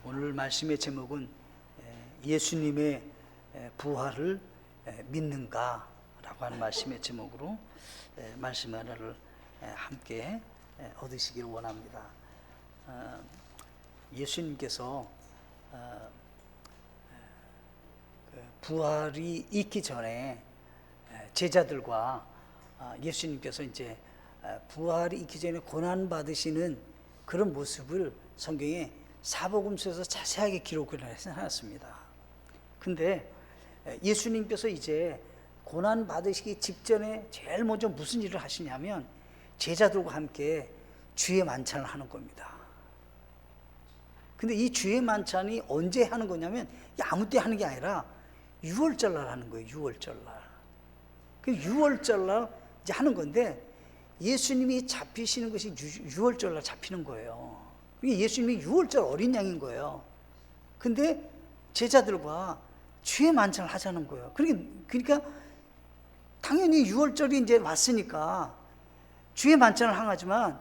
오늘 말씀의 제목은 예수님의 부활을 믿는가? 라고 하는 말씀의 제목으로 말씀 하나를 함께 얻으시기를 원합니다. 예수님께서 부활이 있기 전에 제자들과 예수님께서 이제 부활이 있기 전에 고난 받으시는 그런 모습을 성경에 사복음서에서 자세하게 기록을 해놨습니다. 근데 예수님께서 이제 고난 받으시기 직전에 제일 먼저 무슨 일을 하시냐면 제자들과 함께 주의 만찬을 하는 겁니다. 근데 이 주의 만찬이 언제 하는 거냐면 아무 때 하는 게 아니라 6월절 날 하는 거예요. 6월절 날. 그 6월절 날 이제 하는 건데 예수님이 잡히시는 것이 6월절 날 잡히는 거예요. 예수님이 6월절 어린 양인 거예요. 근데 제자들과 주의 만찬을 하자는 거예요. 그러니까 당연히 6월절이 이제 왔으니까 주의 만찬을 하지만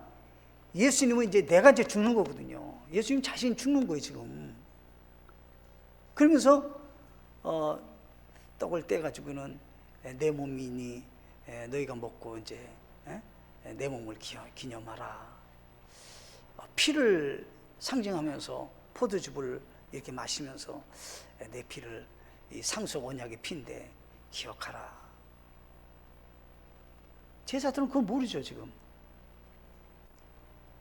예수님은 이제 내가 이제 죽는 거거든요. 예수님 자신이 죽는 거예요, 지금. 그러면서 떡을 떼가지고는 내 몸이니 너희가 먹고 이제 내 몸을 기념하라. 피를 상징하면서 포도즙을 이렇게 마시면서 내 피를 이 상속 언약의 피인데 기억하라. 제자들은 그거 모르죠, 지금.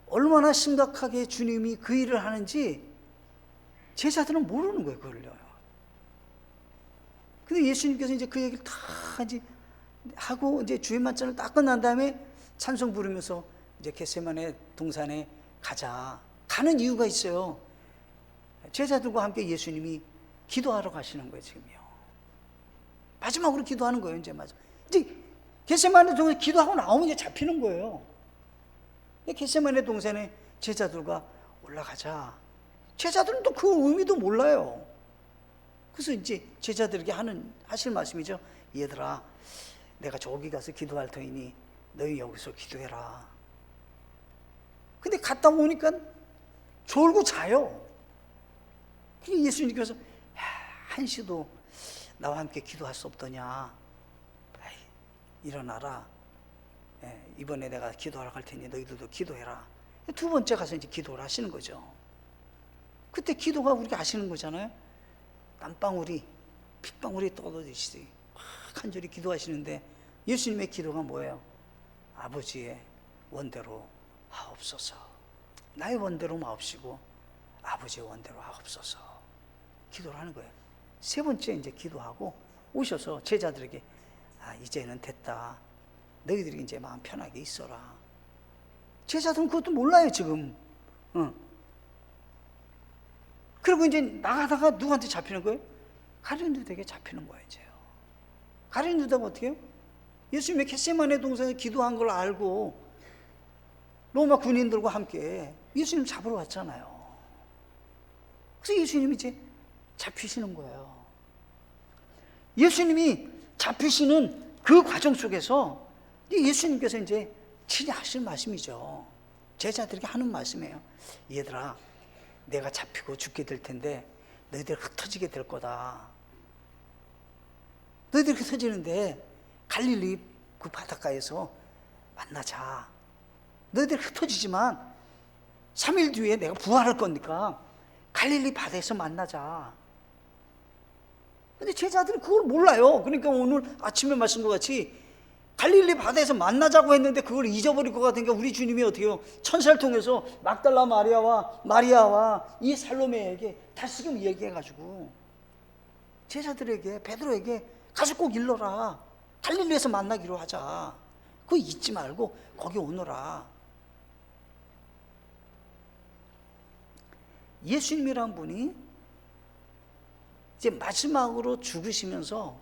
얼마나 심각하게 주님이 그 일을 하는지 제자들은 모르는 거예요, 그걸요. 근데 예수님께서 이제 그 얘기를 다 이제 하고 이제 주의 만찬을 딱 끝난 다음에 찬송 부르면서 이제 겟세마네 동산에 가는 이유가 있어요. 제자들과 함께 예수님이 기도하러 가시는 거예요, 지금요. 마지막으로 기도하는 거예요, 이제 겟세마네 동산에 기도하고 나오면 이제 잡히는 거예요. 겟세마네 동산에 제자들과 올라가자. 제자들은 또 그 의미도 몰라요. 그래서 이제 제자들에게 하실 말씀이죠. 얘들아, 내가 저기 가서 기도할 터이니 너희 여기서 기도해라. 근데 갔다 오니까 졸고 자요. 그러니까 예수님께서 한시도 나와 함께 기도할 수 없더냐. 일어나라. 이번에 내가 기도하러 갈 테니 너희들도 기도해라. 두 번째 가서 이제 기도를 하시는 거죠. 그때 기도가 우리가 아시는 거잖아요. 땀방울이 핏방울이 떨어지시지 간절히 기도하시는데 예수님의 기도가 뭐예요? 아버지의 원대로 하옵소서. 나의 원대로 마옵시고 아버지의 원대로 하옵소서. 기도를 하는 거예요. 세 번째 이제 기도하고 오셔서 제자들에게 이제는 됐다. 너희들이 이제 마음 편하게 있어라. 제자들은 그것도 몰라요, 지금. 그리고 이제 나가다가 누구한테 잡히는 거예요? 가룟 유다에게 잡히는 거예요, 이제요. 가룟 유다가 어떻게 해요? 예수님의 겟세마네 동산에 기도한 걸 알고 로마 군인들과 함께 예수님 잡으러 왔잖아요. 그래서 예수님이 이제 잡히시는 거예요. 예수님이 잡히시는 그 과정 속에서 예수님께서 이제 친히 하실 말씀이죠. 제자들에게 하는 말씀이에요. 얘들아, 내가 잡히고 죽게 될 텐데 너희들 흩어지게 될 거다. 너희들 흩어지는데 갈릴리 그 바닷가에서 만나자. 너희들 흩어지지만 3일 뒤에 내가 부활할 거니까 갈릴리 바다에서 만나자. 근데 제자들은 그걸 몰라요. 그러니까 오늘 아침에 말씀과 같이 갈릴리 바다에서 만나자고 했는데 그걸 잊어버릴 것 같으니까 우리 주님이 어떻게 해요? 천사를 통해서 막달라 마리아와 이 살로메에게 다시금 얘기해가지고 제자들에게 베드로에게 가서 꼭 일러라. 갈릴리에서 만나기로 하자. 그거 잊지 말고 거기 오너라. 예수님이란 분이 이제 마지막으로 죽으시면서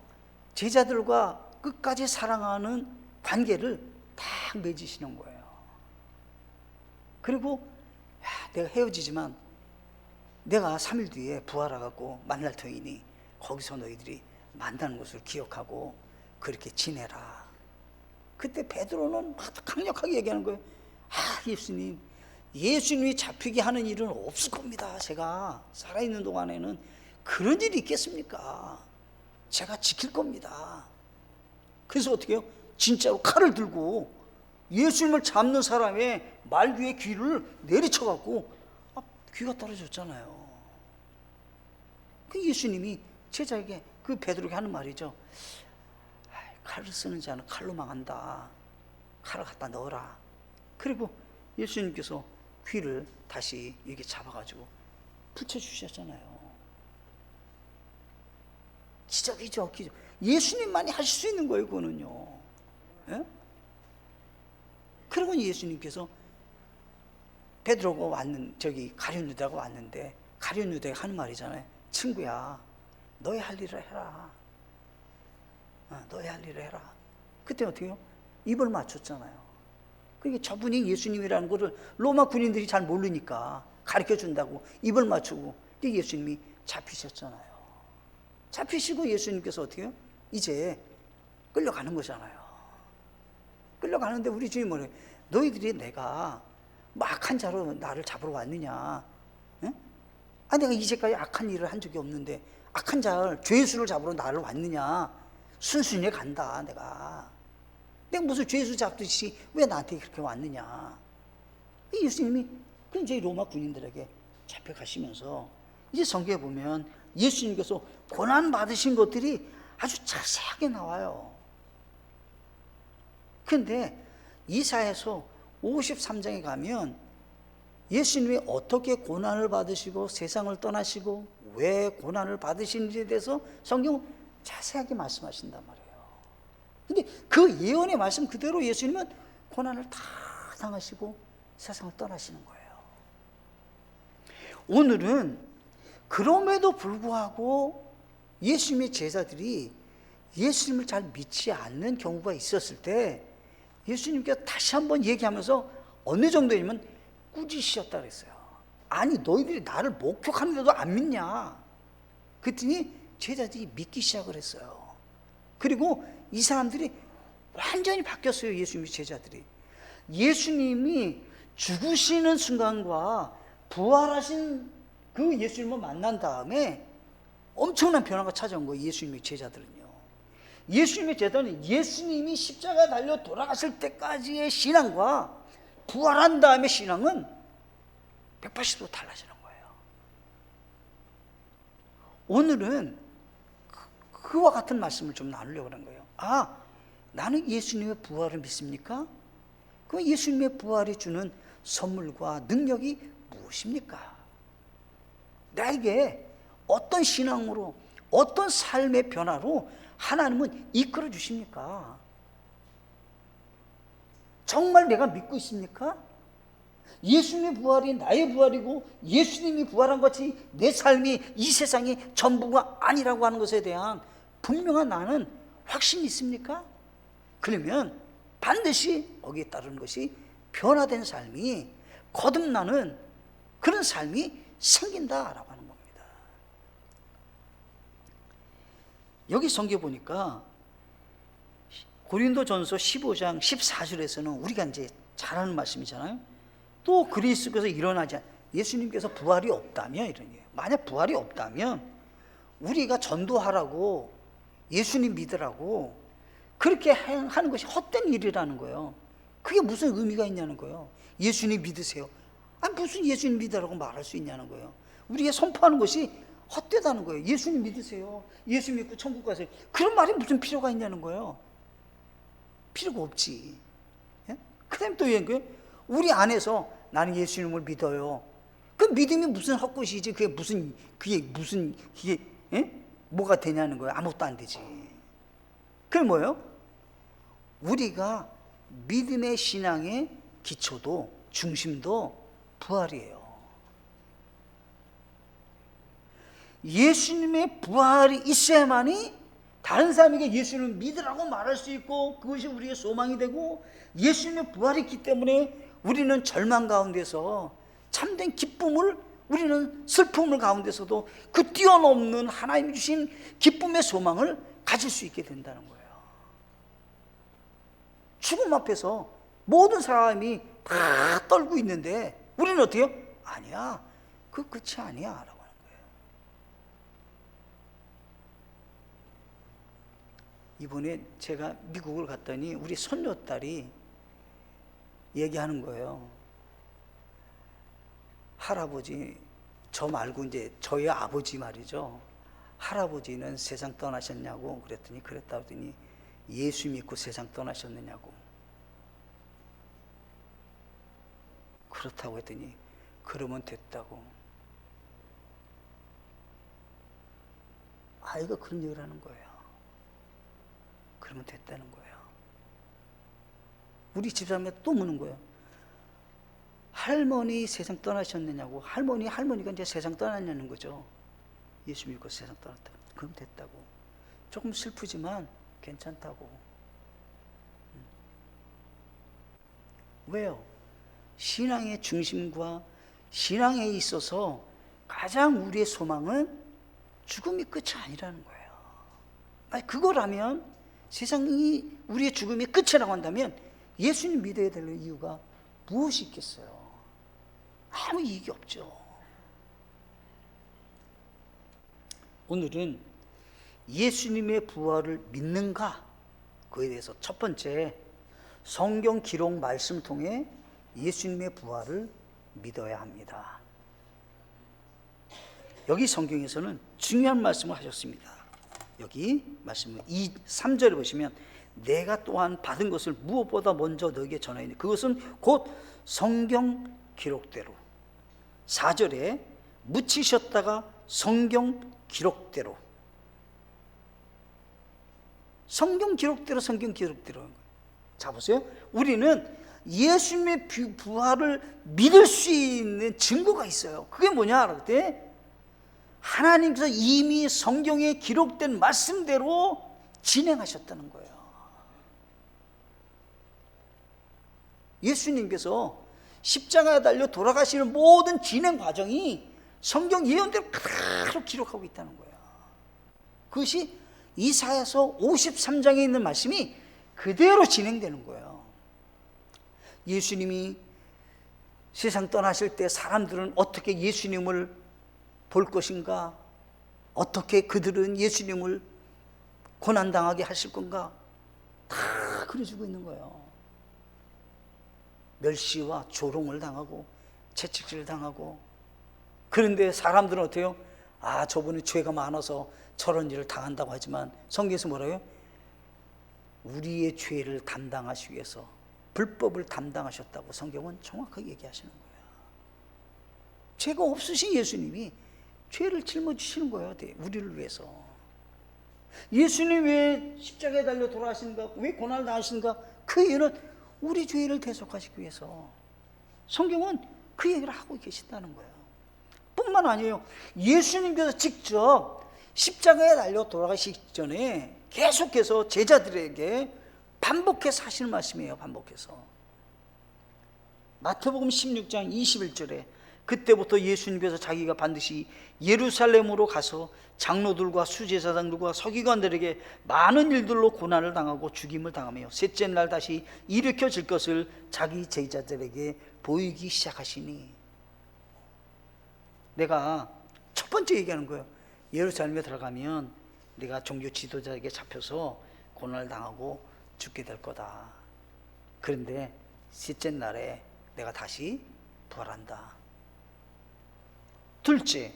제자들과 끝까지 사랑하는 관계를 딱 맺으시는 거예요. 그리고 내가 헤어지지만 내가 3일 뒤에 부활해갖고 만날 터이니 거기서 너희들이 만나는 것을 기억하고 그렇게 지내라. 그때 베드로는 막 강력하게 얘기하는 거예요. 예수님, 예수님이 잡히게 하는 일은 없을 겁니다. 제가 살아있는 동안에는 그런 일이 있겠습니까? 제가 지킬 겁니다. 그래서 어떻게 해요? 진짜로 칼을 들고 예수님을 잡는 사람의 말 위에 귀를 내리쳐갖고 귀가 떨어졌잖아요. 그 예수님이 제자에게, 그 베드로에게 하는 말이죠. 칼을 쓰는 자는 칼로 망한다. 칼을 갖다 넣어라. 그리고 예수님께서 귀를 다시 이렇게 잡아가지고 붙여주셨잖아요. 기적이죠, 기적. 예수님만이 하실 수 있는 거예요, 그거는요. 예? 그리고 예수님께서 베드로가 가룟 유다가 왔는데, 가룟 유다가 하는 말이잖아요. 친구야, 너의 할 일을 해라. 너의 할 일을 해라. 그때 어떻게 해요? 입을 맞췄잖아요. 그게 저분이 예수님이라는 것을 로마 군인들이 잘 모르니까 가르쳐 준다고 입을 맞추고, 근데 예수님이 잡히셨잖아요. 잡히시고 예수님께서 어떻게 해요? 이제 끌려가는 거잖아요. 끌려가는데 우리 주님이 뭐래요? 너희들이 내가 악한 자로 나를 잡으러 왔느냐? 응? 내가 이제까지 악한 일을 한 적이 없는데 악한 자를, 죄수를 잡으러 나를 왔느냐? 순순히 간다. 내가 무슨 죄수 잡듯이 왜 나한테 그렇게 왔느냐? 예수님이 이제 로마 군인들에게 잡혀가시면서, 이제 성경에 보면 예수님께서 고난 받으신 것들이 아주 자세하게 나와요. 그런데 이사야서 53장에 가면 예수님이 어떻게 고난을 받으시고 세상을 떠나시고 왜 고난을 받으시는지에 대해서 성경은 자세하게 말씀하신단 말이에요. 근데 그 예언의 말씀 그대로 예수님은 고난을 다 당하시고 세상을 떠나시는 거예요. 오늘은 그럼에도 불구하고 예수님의 제자들이 예수님을 잘 믿지 않는 경우가 있었을 때 예수님께서 다시 한번 얘기하면서 어느 정도냐면 꾸짖으셨다 그랬어요. 아니 너희들이 나를 목격하는데도 안 믿냐? 그랬더니 제자들이 믿기 시작을 했어요. 그리고 이 사람들이 완전히 바뀌었어요. 예수님의 제자들이. 예수님이 죽으시는 순간과 부활하신 그 예수님을 만난 다음에 엄청난 변화가 찾아온 거예요. 예수님의 제자들은요. 예수님의 제자들은 예수님이 십자가에 달려 돌아가실 때까지의 신앙과 부활한 다음에 신앙은 180도 달라지는 거예요. 오늘은 그와 같은 말씀을 좀 나누려고 하는 거예요. 나는 예수님의 부활을 믿습니까? 그 예수님의 부활이 주는 선물과 능력이 무엇입니까? 나에게 어떤 신앙으로, 어떤 삶의 변화로 하나님은 이끌어 주십니까? 정말 내가 믿고 있습니까? 예수님의 부활이 나의 부활이고 예수님이 부활한 것이 내 삶이 이 세상이 전부가 아니라고 하는 것에 대한 분명한 나는 확신이 있습니까? 그러면 반드시 거기에 따르는 것이 변화된 삶이, 거듭나는 그런 삶이 생긴다라고 하는 겁니다. 여기 성경에 보니까 고린도전서 15장 14절에서는 우리가 이제 잘 아는 말씀이잖아요. 또 그리스도께서 일어나지 예수님께서 부활이 없다면, 이런 얘기예요. 만약 부활이 없다면 우리가 전도하라고, 예수님 믿으라고 그렇게 하는 것이 헛된 일이라는 거예요. 그게 무슨 의미가 있냐는 거예요. 예수님 믿으세요. 무슨 예수님 믿으라고 말할 수 있냐는 거예요. 우리가 선포하는 것이 헛되다는 거예요. 예수님 믿으세요. 예수 믿고 천국 가세요. 그런 말이 무슨 필요가 있냐는 거예요. 필요가 없지. 예? 그 다음에 또 얘기해요. 우리 안에서 나는 예수님을 믿어요. 그 믿음이 무슨 헛것이지. 그게 예? 뭐가 되냐는 거예요. 아무것도 안 되지. 그게 뭐예요? 우리가 믿음의 신앙의 기초도, 중심도 부활이에요. 예수님의 부활이 있어야만이 다른 사람에게 예수님을 믿으라고 말할 수 있고, 그것이 우리의 소망이 되고, 예수님의 부활이 있기 때문에 우리는 절망 가운데서 참된 기쁨을, 우리는 슬픔을 가운데서도 그 뛰어넘는 하나님이 주신 기쁨의 소망을 가질 수 있게 된다는 거예요. 죽음 앞에서 모든 사람이 다 떨고 있는데 우리는 어때요? 아니야, 그 끝이 아니야 라고 하는 거예요. 이번에 제가 미국을 갔더니 우리 손녀딸이 얘기하는 거예요. 할아버지, 저 말고 이제 저희 아버지 말이죠. 할아버지는 세상 떠나셨냐고 그랬더니 그랬다 하더니 예수 믿고 세상 떠나셨느냐고. 그렇다고 했더니 그러면 됐다고. 아이가 그런 얘기를 하는 거예요. 그러면 됐다는 거예요. 우리 집사람이 또 묻는 거예요. 할머니 세상 떠나셨느냐고. 할머니가 이제 세상 떠났냐는 거죠. 예수 믿고 세상 떠났다. 그럼 됐다고. 조금 슬프지만 괜찮다고. 왜요? 신앙의 중심과 신앙에 있어서 가장 우리의 소망은 죽음이 끝이 아니라는 거예요. 아니, 그거라면 세상이 우리의 죽음이 끝이라고 한다면 예수님 믿어야 될 이유가 무엇이 있겠어요? 아무 이익이 없죠. 오늘은 예수님의 부활을 믿는가? 그에 대해서 첫 번째, 성경 기록 말씀을 통해 예수님의 부활을 믿어야 합니다. 여기 성경에서는 중요한 말씀을 하셨습니다. 여기 말씀을 3절에 보시면 내가 또한 받은 것을 무엇보다 먼저 너에게 전하니 그것은 곧 성경 기록대로. 4절에 묻히셨다가 성경 기록대로. 성경 기록대로. 자 보세요. 우리는 예수님의 부활을 믿을 수 있는 증거가 있어요. 그게 뭐냐 그랬더니 하나님께서 이미 성경에 기록된 말씀대로 진행하셨다는 거예요. 예수님께서 십자가에 달려 돌아가시는 모든 진행 과정이 성경 예언대로 그대로 기록하고 있다는 거예요. 그것이 이사야서 53장에 있는 말씀이 그대로 진행되는 거예요. 예수님이 세상 떠나실 때 사람들은 어떻게 예수님을 볼 것인가? 어떻게 그들은 예수님을 고난당하게 하실 건가? 다 그려주고 있는 거예요. 멸시와 조롱을 당하고 채찍질을 당하고. 그런데 사람들은 어때요? 아, 저분이 죄가 많아서 저런 일을 당한다고 하지만 성경에서 뭐라고요? 우리의 죄를 담당하시기 위해서 불법을 담당하셨다고 성경은 정확하게 얘기하시는 거예요. 죄가 없으신 예수님이 죄를 짊어지시는 거예요. 우리를 위해서. 예수님 왜 십자가에 달려 돌아가시는가? 왜 고난을 당하시는가? 그 이유는 우리 죄를 대속하시기 위해서. 성경은 그 얘기를 하고 계신다는 거예요. 뿐만 아니에요. 예수님께서 직접 십자가에 달려 돌아가시기 전에 계속해서 제자들에게 반복해서 하시는 말씀이에요. 반복해서. 마태복음 16장 21절에 그때부터 예수님께서 자기가 반드시 예루살렘으로 가서 장로들과 수제사장들과 서기관들에게 많은 일들로 고난을 당하고 죽임을 당하며 셋째 날 다시 일으켜질 것을 자기 제자들에게 보이기 시작하시니. 내가 첫 번째 얘기하는 거예요. 예루살렘에 들어가면 내가 종교 지도자에게 잡혀서 고난을 당하고 죽게 될 거다. 그런데 셋째 날에 내가 다시 부활한다. 둘째,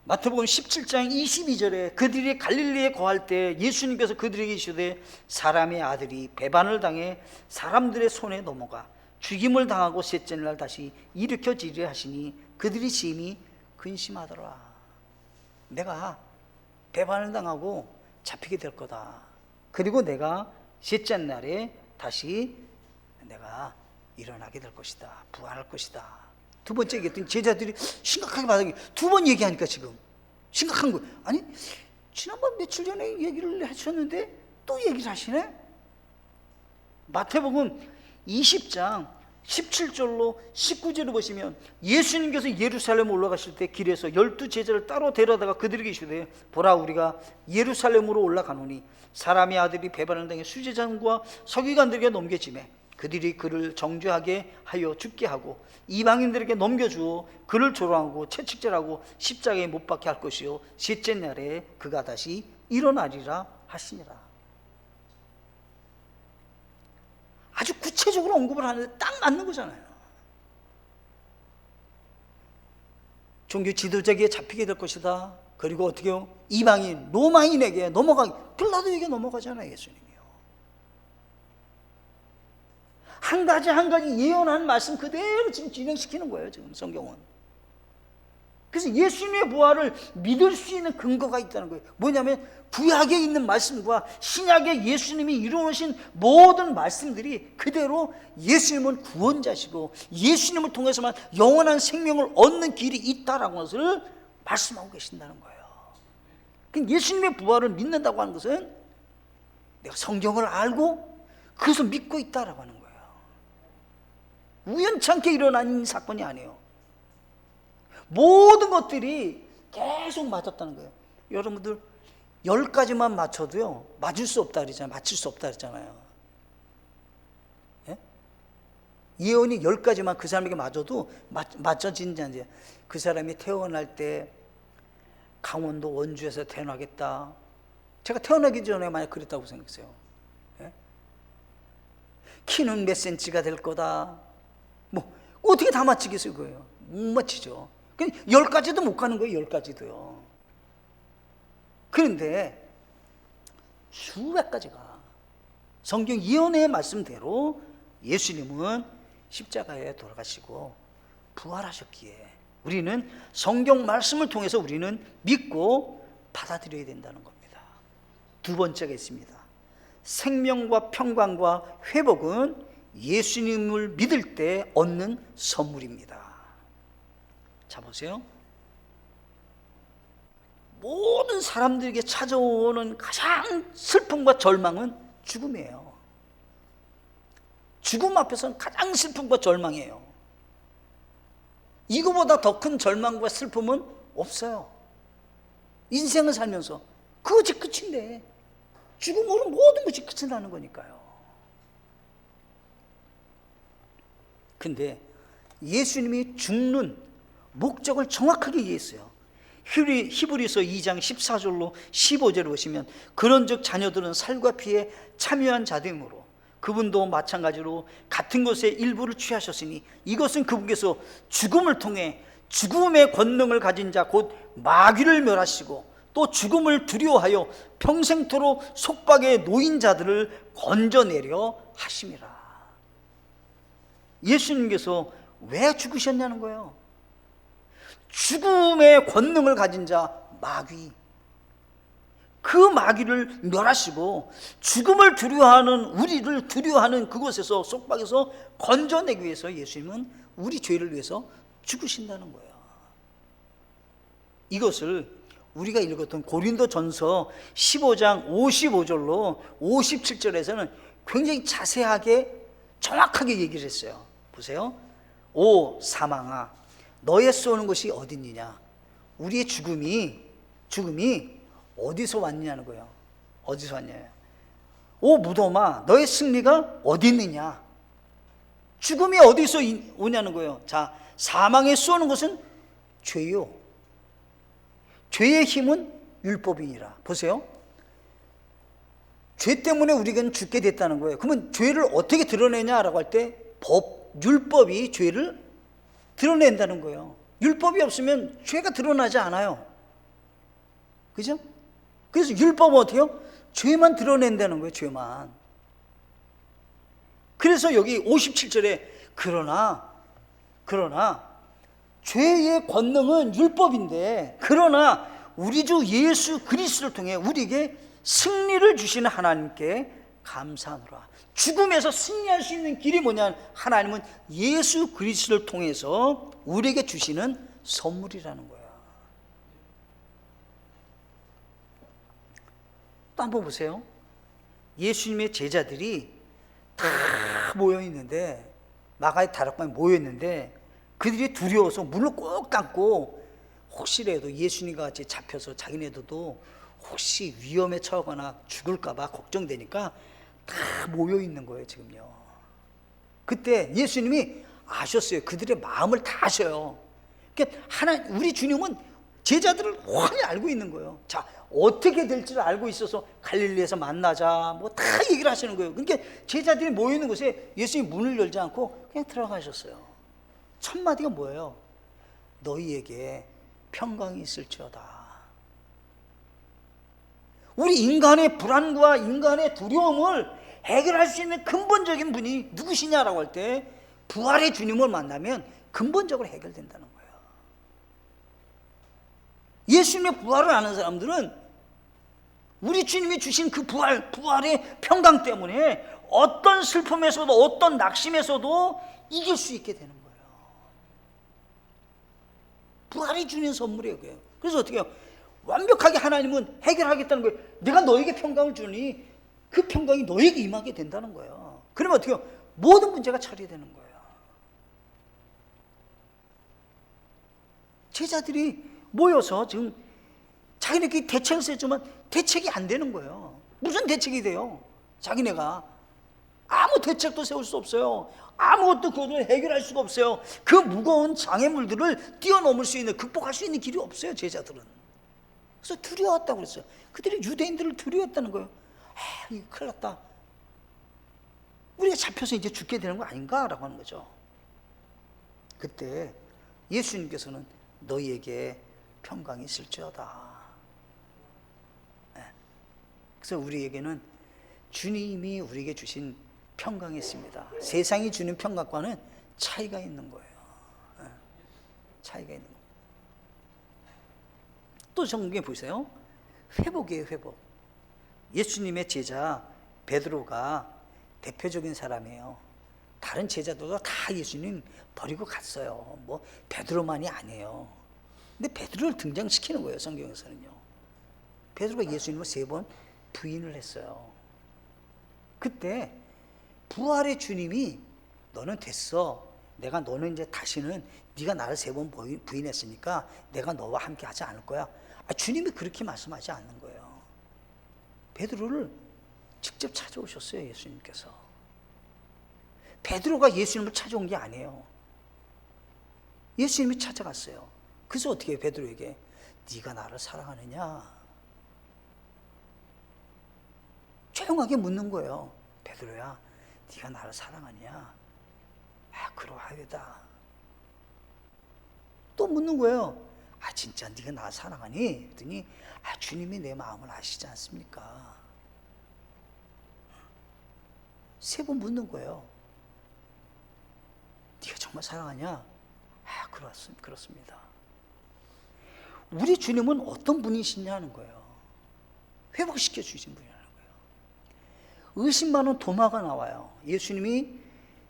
마태복음 17장 22절에 그들이 갈릴리에 거할 때 예수님께서 그들에게 이르시되 사람의 아들이 배반을 당해 사람들의 손에 넘어가 죽임을 당하고 셋째 날 다시 일으켜지리라 하시니 그들이 심히 근심하더라. 내가 배반을 당하고 잡히게 될 거다. 그리고 내가 셋째 날에 다시 내가 일어나게 될 것이다. 부활할 것이다. 두 번째 얘기했더니 제자들이 심각하게 받아들이. 두 번 얘기하니까 지금 심각한 거예요. 아니, 지난번 며칠 전에 얘기를 하셨는데 또 얘기를 하시네. 마태복음 20장 17절로 19절을 보시면 예수님께서 예루살렘 올라가실 때 길에서 12제자를 따로 데려다가 그들에게 이르시되 보라, 우리가 예루살렘으로 올라가노니 사람의 아들이 배반을 당해 수제장과 서기관들에게 넘겨지매 그들이 그를 정죄하게 하여 죽게 하고 이방인들에게 넘겨주어 그를 조롱하고 채찍질하고 십자가에 못 박게 할 것이요 셋째 날에 그가 다시 일어나리라 하시니라. 아주 구체적으로 언급을 하는데 딱 맞는 거잖아요. 종교 지도자에게 잡히게 될 것이다. 그리고 어떻게 해요? 이방인, 로마인에게 넘어가기, 빌라도에게 넘어가잖아요, 예수님이요. 한 가지 한 가지 예언한 말씀 그대로 지금 진행시키는 거예요, 지금 성경은. 그래서 예수님의 부활을 믿을 수 있는 근거가 있다는 거예요. 뭐냐면 구약에 있는 말씀과 신약에 예수님이 이루어오신 모든 말씀들이 그대로 예수님은 구원자시고 예수님을 통해서만 영원한 생명을 얻는 길이 있다라는 것을 말씀하고 계신다는 거예요. 예수님의 부활을 믿는다고 하는 것은 내가 성경을 알고 그것을 믿고 있다라고 하는 거예요. 우연찮게 일어난 사건이 아니에요. 모든 것들이 계속 맞았다는 거예요. 여러분들 10가지만 맞춰도요 맞을 수 없다 그러잖아요. 맞출 수 없다 그러잖아요. 예? 예언이 10가지만 그 사람에게 맞아도 맞춰진지 않지. 그 사람이 태어날 때 강원도 원주에서 태어나겠다. 제가 태어나기 전에 만약 그랬다고 생각했어요. 예? 키는 몇 센치가 될 거다. 뭐 어떻게 다 맞히겠어요 그거예요. 못 맞히죠. 10가지도 못 가는 거예요. 10가지도요. 그런데 수백 가지가 성경 예언의 말씀대로 예수님은 십자가에 돌아가시고 부활하셨기에 우리는 성경 말씀을 통해서 우리는 믿고 받아들여야 된다는 겁니다. 두 번째가 있습니다. 생명과 평강과 회복은 예수님을 믿을 때 얻는 선물입니다. 자 보세요. 모든 사람들에게 찾아오는 가장 슬픔과 절망은 죽음이에요. 죽음 앞에서는 가장 슬픔과 절망이에요. 이거보다 더 큰 절망과 슬픔은 없어요. 인생을 살면서 그것이 끝인데 죽음으로 모든 것이 끝이 나는 거니까요. 근데 예수님이 죽는 목적을 정확하게 이해했어요. 히브리서 2장 14절로 15절을 보시면 그런즉 자녀들은 살과 피에 참여한 자됨으로 그분도 마찬가지로 같은 것의 일부를 취하셨으니 이것은 그분께서 죽음을 통해 죽음의 권능을 가진 자 곧 마귀를 멸하시고 또 죽음을 두려워하여 평생토록 속박에 놓인 자들을 건져내려 하심이라. 예수님께서 왜 죽으셨냐는 거예요. 죽음의 권능을 가진 자 마귀, 그 마귀를 멸하시고 죽음을 두려워하는 우리를 두려워하는 그곳에서 속박에서 건져내기 위해서 예수님은 우리 죄를 위해서 죽으신다는 거예요. 이것을 우리가 읽었던 고린도전서 15장 55절로 57절에서는 굉장히 자세하게 정확하게 얘기를 했어요. 보세요. 오 사망아 너의 쏘는 것이 어디 있느냐. 우리의 죽음이 어디서 왔냐는 거예요. 어디서 왔냐. 오 무덤아 너의 승리가 어디 있느냐. 죽음이 어디서 오냐는 거예요. 자 사망에 쏘는 것은 죄요. 죄의 힘은 율법이니라. 보세요. 죄 때문에 우리가 죽게 됐다는 거예요. 그러면 죄를 어떻게 드러내냐라고 할 때 율법이 죄를 드러낸다는 거예요. 율법이 없으면 죄가 드러나지 않아요. 그죠? 그래서 율법은 어떻게 해요? 죄만 드러낸다는 거예요. 죄만. 그래서 여기 57절에 그러나 죄의 권능은 율법인데 그러나 우리 주 예수 그리스도를 통해 우리에게 승리를 주시는 하나님께 감사하노라. 죽음에서 승리할 수 있는 길이 뭐냐? 하나님은 예수 그리스도를 통해서 우리에게 주시는 선물이라는 거야. 또 한번 보세요. 예수님의 제자들이 다 모여 있는데 마가의 다락방에 모여 있는데 그들이 두려워서 문을 꼭 닫고 혹시라도 예수님과 같이 잡혀서 자기네들도 혹시 위험에 처하거나 죽을까 봐 걱정되니까 다 모여 있는 거예요. 지금요. 그때 예수님이 아셨어요. 그들의 마음을 다 아셔요. 그러니까 우리 주님은 제자들을 훤히 알고 있는 거예요. 자, 어떻게 될지를 알고 있어서 갈릴리에서 만나자 뭐 다 얘기를 하시는 거예요. 그러니까 제자들이 모이는 곳에 예수님이 문을 열지 않고 그냥 들어가셨어요. 첫 마디가 뭐예요? 너희에게 평강이 있을지어다. 우리 인간의 불안과 인간의 두려움을 해결할 수 있는 근본적인 분이 누구시냐라고 할 때 부활의 주님을 만나면 근본적으로 해결된다는 거예요. 예수님의 부활을 아는 사람들은 우리 주님이 주신 그 부활의 평강 때문에 어떤 슬픔에서도 어떤 낙심에서도 이길 수 있게 되는 거예요. 부활이 주는 선물이에요. 그래서 어떻게 해요? 완벽하게 하나님은 해결하겠다는 거예요. 내가 너에게 평강을 주니 그 평강이 너에게 임하게 된다는 거예요. 그러면 어떻게 해요? 모든 문제가 처리되는 거예요. 제자들이 모여서 지금 자기네끼리 대책을 세지만 대책이 안 되는 거예요. 무슨 대책이 돼요? 자기네가 아무 대책도 세울 수 없어요. 아무것도 그것을 해결할 수가 없어요. 그 무거운 장애물들을 뛰어넘을 수 있는, 극복할 수 있는 길이 없어요, 제자들은. 그래서 두려웠다고 그랬어요. 그들이 유대인들을 두려웠다는 거예요. 이거 큰일 났다. 우리가 잡혀서 이제 죽게 되는 거 아닌가라고 하는 거죠. 그때 예수님께서는 너희에게 평강이 있을지어다. 그래서 우리에게는 주님이 우리에게 주신 평강이 있습니다. 세상이 주는 평강과는 차이가 있는 거예요. 차이가 있는 거예요. 또 성경에 보세요. 회복이에요, 회복. 예수님의 제자 베드로가 대표적인 사람이에요. 다른 제자들도 다 예수님 버리고 갔어요. 뭐 베드로만이 아니에요. 근데 베드로를 등장시키는 거예요, 성경에서는요. 베드로가 예수님을 3번 부인을 했어요. 그때 부활의 주님이 너는 됐어. 너는 이제 다시는 네가 나를 3번 부인했으니까 내가 너와 함께 하지 않을 거야. 주님이 그렇게 말씀하지 않는 거예요. 베드로를 직접 찾아오셨어요, 예수님께서. 베드로가 예수님을 찾아온 게 아니에요. 예수님이 찾아갔어요. 그래서 어떻게 해요, 베드로에게? 네가 나를 사랑하느냐? 조용하게 묻는 거예요. 베드로야, 네가 나를 사랑하느냐? 그러하여다. 또 묻는 거예요. 진짜 네가 나를 사랑하니? 그랬더니 주님이 내 마음을 아시지 않습니까? 3번 묻는 거예요. 네가 정말 사랑하냐? 그렇습니다. 우리 주님은 어떤 분이시냐는 거예요. 회복시켜 주신 분이라는 거예요. 의심 많은 도마가 나와요. 예수님이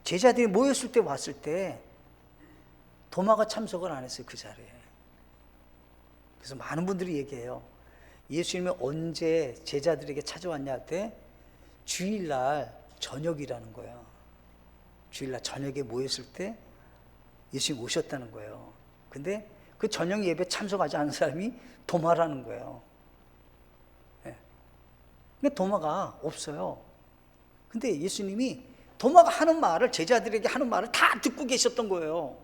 제자들이 모였을 때 왔을 때 도마가 참석을 안 했어요, 그 자리에. 그래서 많은 분들이 얘기해요. 예수님이 언제 제자들에게 찾아왔냐 할 때 주일날 저녁이라는 거예요. 주일날 저녁에 모였을 때 예수님이 오셨다는 거예요. 근데 그 저녁 예배 참석하지 않은 사람이 도마라는 거예요. 근데 도마가 없어요. 근데 예수님이 도마가 하는 말을, 제자들에게 하는 말을 다 듣고 계셨던 거예요.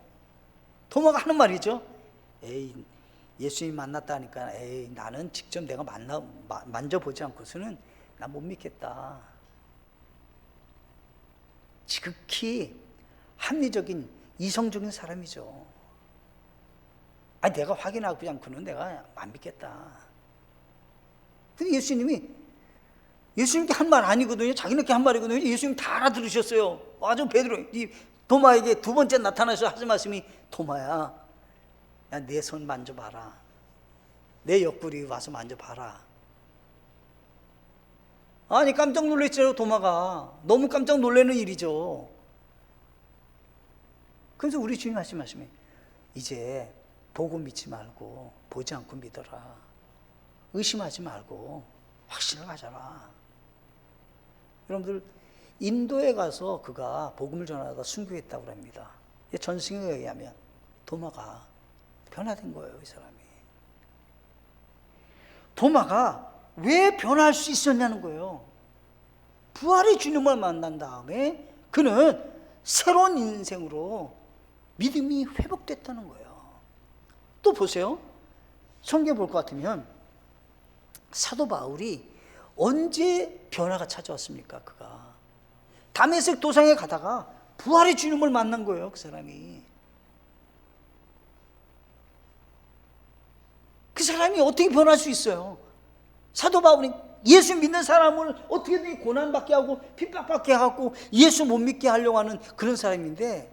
도마가 하는 말이죠. 예수님 만났다니까 나는 직접 내가 만져보지 않고서는 나 못 믿겠다. 지극히 합리적인 이성적인 사람이죠. 내가 확인하지 않고는 내가 안 믿겠다. 근데 예수님께 한 말 아니거든요. 자기네께 한 말이거든요. 예수님 다 알아들으셨어요. 아주 베드로, 이 도마에게 2번째 나타나서 하신 말씀이, 도마야, 내 손 만져봐라. 내 옆구리 와서 만져봐라. 깜짝 놀랐어요, 도마가. 너무 깜짝 놀라는 일이죠. 그래서 우리 주님 하신 말씀이, 이제 보고 믿지 말고 보지 않고 믿어라. 의심하지 말고 확신을 가져라. 여러분들, 인도에 가서 그가 복음을 전하다가 순교했다고 합니다. 전승에 의하면 도마가 변화된 거예요, 이 사람이. 도마가 왜 변화할 수 있었냐는 거예요. 부활의 주님을 만난 다음에 그는 새로운 인생으로 믿음이 회복됐다는 거예요. 또 보세요. 성경에 볼 것 같으면 사도 바울이 언제 변화가 찾아왔습니까? 그가 다메섹 도상에 가다가 부활의 주님을 만난 거예요. 그 사람이. 그 사람이 어떻게 변할 수 있어요? 사도 바울이 예수 믿는 사람을 어떻게든 고난받게 하고 핍박받게 하고 예수 못 믿게 하려고 하는 그런 사람인데,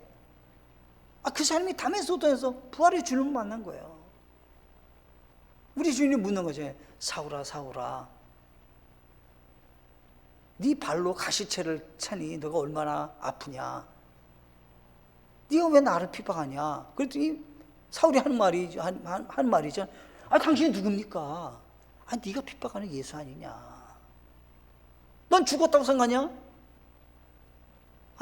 그 사람이 다메섹 도상에서 부활의 주님을 만난 거예요. 우리 주님이 묻는 거죠. 사울아 사울아, 네 발로 가시채를 차니 너가 얼마나 아프냐? 네가 왜 나를 핍박하냐? 그랬더니 사울이 하는 말이죠. 당신이 누굽니까? 네가 핍박하는 예수 아니냐? 넌 죽었다고 생각하냐?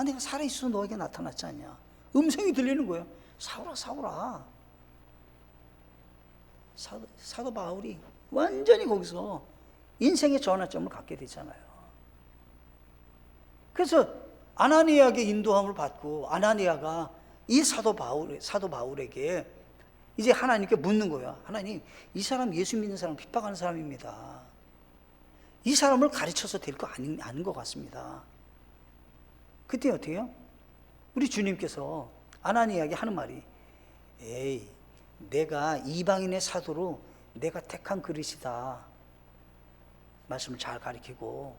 내가 살아있어서 너에게 나타났지 않냐? 음성이 들리는 거예요. 사울아 사울아. 사도 바울이 완전히 거기서 인생의 전환점을 갖게 되잖아요. 그래서 아나니아에게 인도함을 받고 아나니아가 이 사도 바울에게 이제 하나님께 묻는 거예요. 하나님, 이 사람 예수 믿는 사람 핍박하는 사람입니다. 이 사람을 가르쳐서 될 거 아닌 것 같습니다. 그때 어떻게 해요? 우리 주님께서 아나니아에게 하는 말이, 에이, 내가 이방인의 사도로 내가 택한 그릇이다. 말씀을 잘 가르치고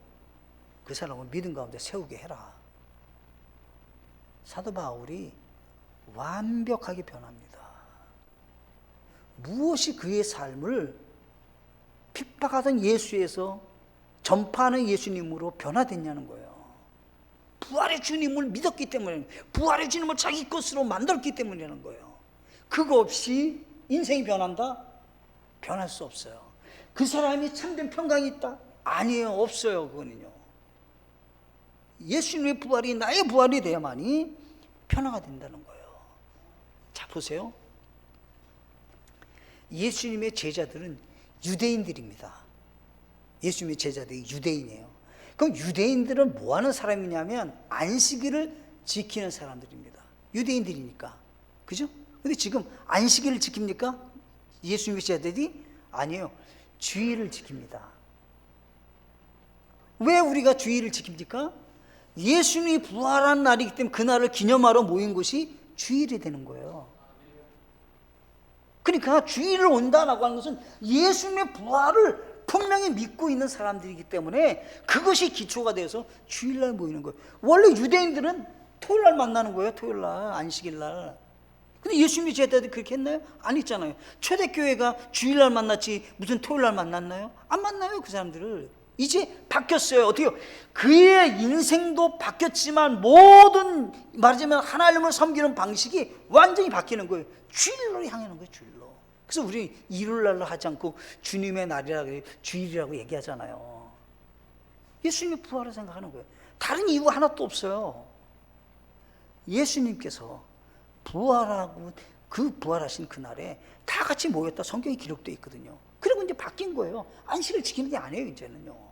그 사람을 믿음 가운데 세우게 해라. 사도 바울이 완벽하게 변합니다. 무엇이 그의 삶을 핍박하던 예수에서 전파하는 예수님으로 변화됐냐는 거예요. 부활의 주님을 믿었기 때문에, 부활의 주님을 자기 것으로 만들었기 때문이라는 거예요. 그거 없이 인생이 변한다? 변할 수 없어요. 그 사람이 참된 평강이 있다? 아니에요. 없어요. 그거는요. 예수님의 부활이 나의 부활이 돼야만이 변화가 된다는 거예요. 자, 보세요. 예수님의 제자들은 유대인들입니다. 예수님의 제자들이 유대인이에요. 그럼 유대인들은 뭐 하는 사람이냐면 안식일을 지키는 사람들입니다. 유대인들이니까. 그죠? 근데 지금 안식일을 지킵니까? 예수님의 제자들이? 아니에요. 주일을 지킵니다. 왜 우리가 주일을 지킵니까? 예수님이 부활한 날이기 때문에 그날을 기념하러 모인 것이 주일이 되는 거예요. 그러니까 주일을 온다라고 하는 것은 예수님의 부활을 분명히 믿고 있는 사람들이기 때문에 그것이 기초가 되어서 주일날 모이는 거예요. 원래 유대인들은 토요일날 만나는 거예요. 토요일날, 안식일날. 근데 예수님이 제자들이 그렇게 했나요? 안 했잖아요. 초대교회가 주일날 만났지 무슨 토요일날 만났나요? 안 만나요. 그 사람들을. 이제 바뀌었어요. 어떻게 해요? 그의 인생도 바뀌었지만 모든 말하자면 하나님을 섬기는 방식이 완전히 바뀌는 거예요. 주일로 향하는 거예요. 주일로. 그래서 우리 일요일날로 하지 않고 주님의 날이라고 주일이라고 얘기하잖아요. 예수님의 부활을 생각하는 거예요. 다른 이유가 하나도 없어요. 예수님께서 부활하고 그 부활하신 그날에 다 같이 모였다 성경에 기록되어 있거든요. 그리고 이제 바뀐 거예요. 안식을 지키는 게 아니에요. 이제는요.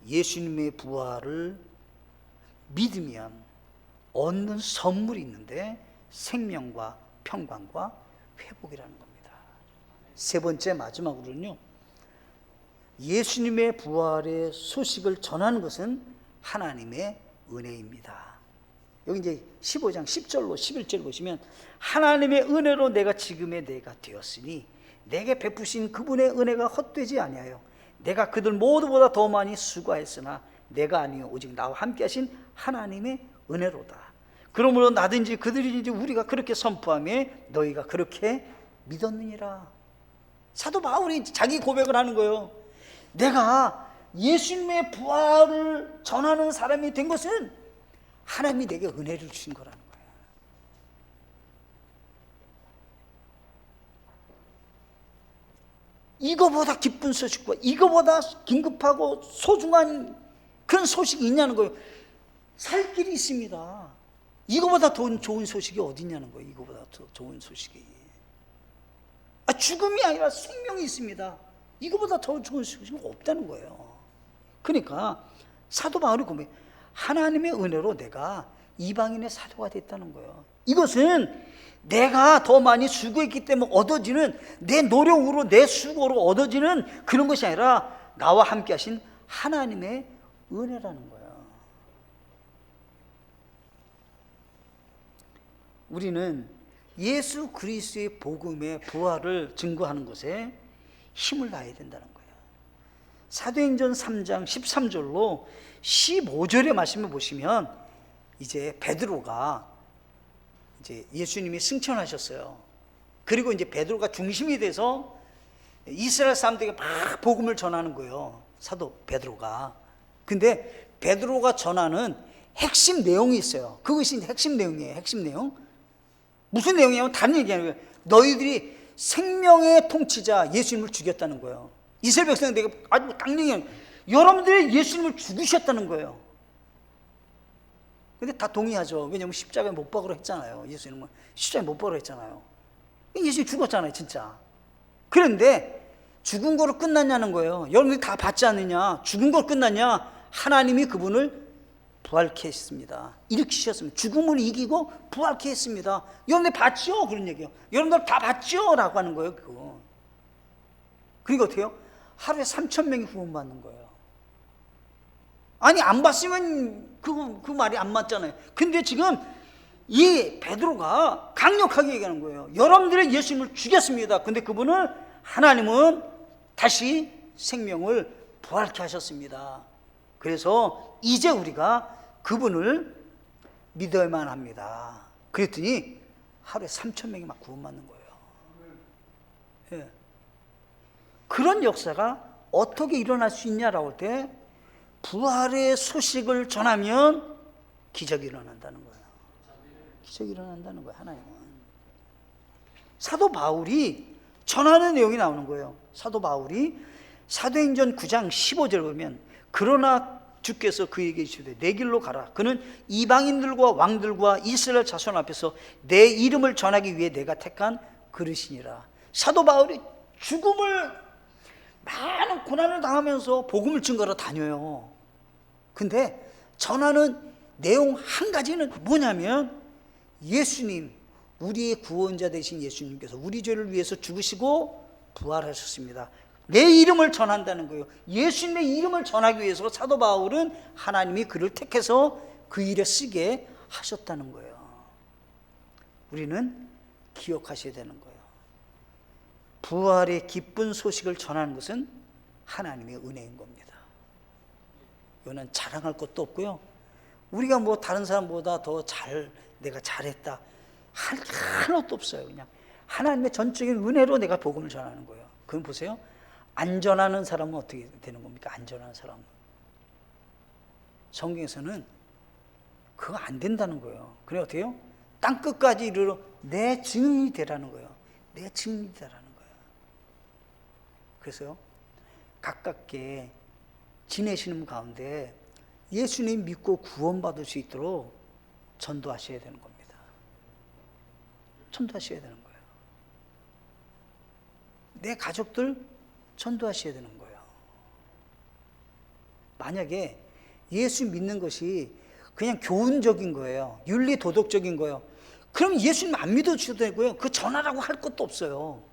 예수님의 부활을 믿으면 얻는 선물이 있는데 생명과 평강과 회복이라는 겁니다. 세 번째 마지막으로는요, 예수님의 부활의 소식을 전하는 것은 하나님의 은혜입니다. 여기 이제 15장 10절로 11절 보시면 하나님의 은혜로 내가 지금의 내가 되었으니 내게 베푸신 그분의 은혜가 헛되지 아니하여 내가 그들 모두보다 더 많이 수고하였으나 내가 아니요 오직 나와 함께 하신 하나님의 은혜로다. 그러므로 나든지 그들이든지 우리가 그렇게 선포하며 너희가 그렇게 믿었느니라. 사도 바울이 자기 고백을 하는 거예요. 내가 예수님의 부활을 전하는 사람이 된 것은 하나님이 내게 은혜를 주신 거라는 거예요. 이거보다 기쁜 소식과 이거보다 긴급하고 소중한 그런 소식이 있냐는 거예요. 살 길이 있습니다. 이거보다 더 좋은 소식이 어디 있냐는 거예요. 이거보다 더 좋은 소식이. 죽음이 아니라 생명이 있습니다. 이거보다 더 좋은 소식이 없다는 거예요. 그러니까 사도 바울이 고백해. 하나님의 은혜로 내가 이방인의 사도가 됐다는 거예요. 이것은 내가 더 많이 수고했기 때문에 얻어지는, 내 노력으로 내 수고로 얻어지는 그런 것이 아니라 나와 함께 하신 하나님의 은혜라는 거예요. 우리는 예수 그리스도의 복음의 부활을 증거하는 것에 힘을 다해야 된다는 거예요. 사도행전 3장 13절로 15절의 말씀을 보시면 이제 베드로가 이제 예수님이 승천하셨어요. 그리고 이제 베드로가 중심이 돼서 이스라엘 사람들에게 막 복음을 전하는 거예요. 사도 베드로가. 근데 베드로가 전하는 핵심 내용이 있어요. 그것이 핵심 내용이에요. 핵심 내용. 무슨 내용이냐면 다른 얘기하는 거예요. 너희들이 생명의 통치자 예수님을 죽였다는 거예요. 이스라엘 백성들에게 아주 딱 얘기하는 거예요. 여러분들이 예수님을 죽으셨다는 거예요. 근데 다 동의하죠. 왜냐하면 십자가에 못 박으러 했잖아요. 예수님은 십자가에 못 박으러 했잖아요. 예수님이 죽었잖아요, 진짜. 그런데 죽은 거로 끝났냐는 거예요. 여러분들이 다 받지 않느냐? 죽은 거로 끝났냐? 하나님이 그분을 부활케 했습니다. 일으키셨습니다. 죽음을 이기고 부활케 했습니다. 여러분들 봤죠? 그런 얘기요. 여러분들 다 봤죠? 라고 하는 거예요, 그거. 그리고 어떻게 해요? 하루에 3,000명이 구원받는 거예요. 아니, 안 봤으면 그 말이 안 맞잖아요. 근데 지금 이 베드로가 강력하게 얘기하는 거예요. 여러분들의 예수님을 죽였습니다. 근데 그분을 하나님은 다시 생명을 부활케 하셨습니다. 그래서 이제 우리가 그분을 믿어야만 합니다. 그랬더니 하루에 3,000명이 막 구원받는 거예요. 예. 그런 역사가 어떻게 일어날 수 있냐라고 할 때 부활의 소식을 전하면 기적이 일어난다는 거예요. 기적이 일어난다는 거예요. 하나님은. 사도 바울이 전하는 내용이 나오는 거예요. 사도 바울이 사도행전 9장 15절 보면 그러나 주께서 그에게 이르시되 내 길로 가라. 그는 이방인들과 왕들과 이스라엘 자손 앞에서 내 이름을 전하기 위해 내가 택한 그릇이니라. 사도 바울이 죽음을 많은 고난을 당하면서 복음을 증거하러 다녀요. 근데 전하는 내용 한 가지는 뭐냐면 예수님, 우리의 구원자 되신 예수님께서 우리 죄를 위해서 죽으시고 부활하셨습니다. 내 이름을 전한다는 거예요. 예수님의 이름을 전하기 위해서 사도 바울은 하나님이 그를 택해서 그 일에 쓰게 하셨다는 거예요. 우리는 기억하셔야 되는 거예요. 부활의 기쁜 소식을 전하는 것은 하나님의 은혜인 겁니다. 이거는 자랑할 것도 없고요. 우리가 뭐 다른 사람보다 더 내가 잘했다 할 하나도 없어요. 그냥 하나님의 전적인 은혜로 내가 복음을 전하는 거예요. 그럼 보세요. 안전하는 사람은 어떻게 되는 겁니까? 안전한 사람은. 성경에서는 그거 안 된다는 거예요. 그래 어떻게 해요? 땅끝까지 이르러 내 증인이 되라는 거예요. 내 증인이 되라는 거예요. 그래서요. 가깝게 지내시는 가운데 예수님 믿고 구원받을 수 있도록 전도하셔야 되는 겁니다. 전도하셔야 되는 거예요. 내 가족들 전도하셔야 되는 거예요. 만약에 예수 믿는 것이 그냥 교훈적인 거예요. 윤리 도덕적인 거예요. 그럼 예수님 안 믿어주셔도 되고요. 그 전하라고 할 것도 없어요.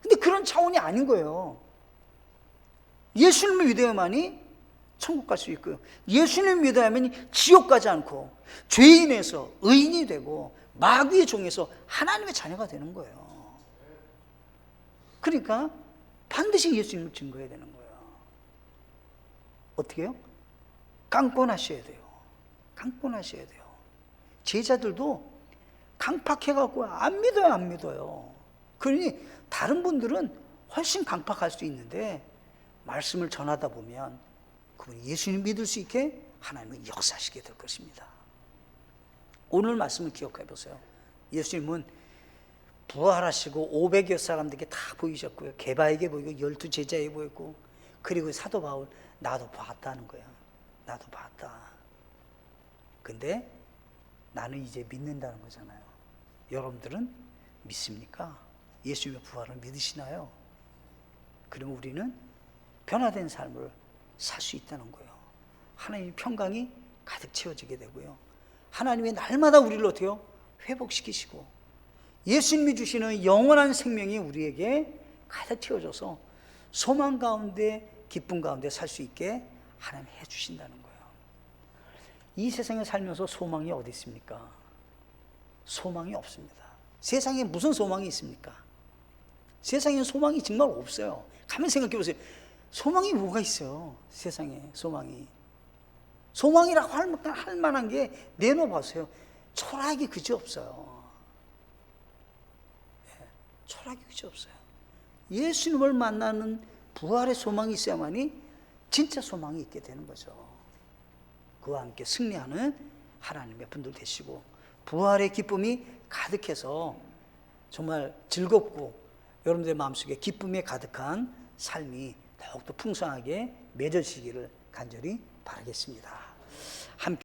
근데 그런 차원이 아닌 거예요. 예수님을 믿어야만이 천국 갈 수 있고요. 예수님을 믿어야만이 지옥 가지 않고 죄인에서 의인이 되고 마귀의 종에서 하나님의 자녀가 되는 거예요. 그러니까 반드시 예수님을 증거해야 되는 거예요. 어떻게 해요? 강권하셔야 돼요. 강권하셔야 돼요. 제자들도 강팍해갖고 안 믿어요. 그러니 다른 분들은 훨씬 강팍할 수 있는데 말씀을 전하다 보면 그분이 예수님 믿을 수 있게 하나님은 역사하시게 될 것입니다. 오늘 말씀을 기억해 보세요. 예수님은 부활하시고 500여 사람들에게 다 보이셨고요. 게바에게 보이고 12제자에 보였고 그리고 사도 바울 나도 봤다는 거야. 나도 봤다. 근데 나는 이제 믿는다는 거잖아요. 여러분들은 믿습니까? 예수님의 부활을 믿으시나요? 그러면 우리는 변화된 삶을 살 수 있다는 거예요. 하나님의 평강이 가득 채워지게 되고요. 하나님의 날마다 우리를 어때요? 회복시키시고 예수님이 주시는 영원한 생명이 우리에게 가득 채워져서 소망 가운데 기쁨 가운데 살 수 있게 하나님 해주신다는 거예요. 이 세상에 살면서 소망이 어디 있습니까? 소망이 없습니다. 세상에 무슨 소망이 있습니까? 세상에 소망이 정말 없어요. 가만히 생각해 보세요. 소망이 뭐가 있어요? 세상에 소망이. 소망이라고 할 만한 게 내놓아보세요. 초라하게 그지 없어요. 초라하게 그지 없어요. 예수님을 만나는 부활의 소망이 있어야만이 진짜 소망이 있게 되는 거죠. 그와 함께 승리하는 하나님의 분들 되시고 부활의 기쁨이 가득해서 정말 즐겁고 여러분들의 마음속에 기쁨에 가득한 삶이 더욱더 풍성하게 맺어지기를 간절히 바라겠습니다. 함께